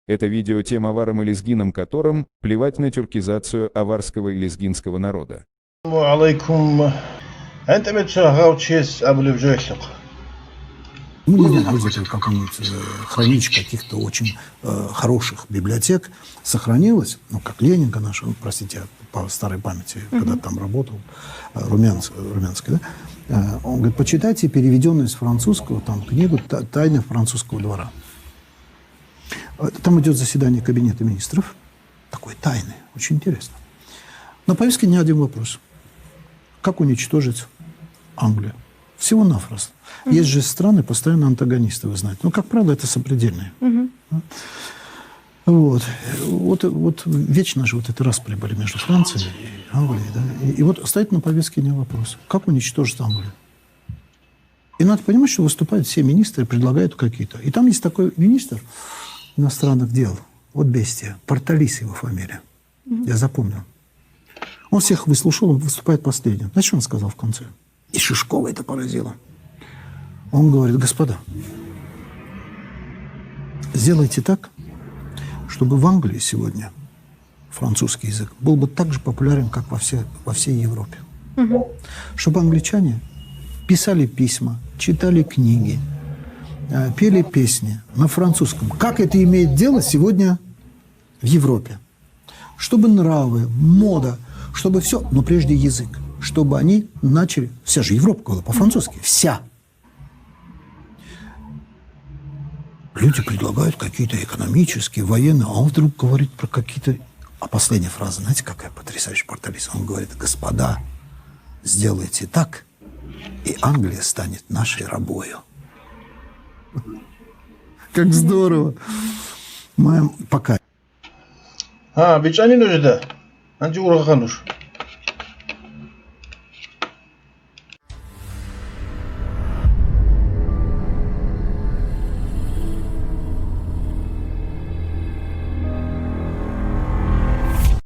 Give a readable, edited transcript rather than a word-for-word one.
Это видео тем аварам и лезгинам, которым плевать на тюркизацию аварского и лезгинского народа. عليكم أنت بتشغل شيء قبل بجويسك. Мы не знаем, может быть, какое-нибудь хранилище каких-то очень хороших библиотек сохранилось, ну, как Ленинка наша, ну, простите, по старой памяти, когда там работал, Румянский, да? Он говорит, почитайте переведенную из французского там книгу «Тайны французского двора». Там идет заседание кабинета министров, такой тайный, очень интересно. На повестке ни один вопрос. Как уничтожить Англию? Всего-напросто. Есть же страны, постоянно антагонисты, вы знаете. Ну, как правило, это сопредельные. Вот вечно же вот это распри были между Францией и Англией. Да? И вот стоит на повестке дня вопрос. Как уничтожить Англию? И надо понимать, что выступают все министры, предлагают какие-то. И там есть такой министр иностранных дел, вот бестия, Порталис его фамилия. Я запомнил. Он всех выслушал, он выступает последним. Знаете, что он сказал в конце? И Шишкова это поразило. Он говорит, господа, сделайте так, чтобы в Англии сегодня французский язык был бы так же популярен, как во всей Европе. Чтобы англичане писали письма, читали книги, пели песни на французском. Как это имеет дело сегодня в Европе? Чтобы нравы, мода, чтобы все, но прежде язык. Чтобы они начали... Вся же Европа говорила по-французски. Вся. Люди предлагают какие-то экономические, военные, а он вдруг говорит про какие-то... А последняя фраза, знаете, какая потрясающая, Порталис? Он говорит, господа, сделайте так, и Англия станет нашей рабою. Как здорово. Пока. ها بيجاني نجده أنت ورا خانوش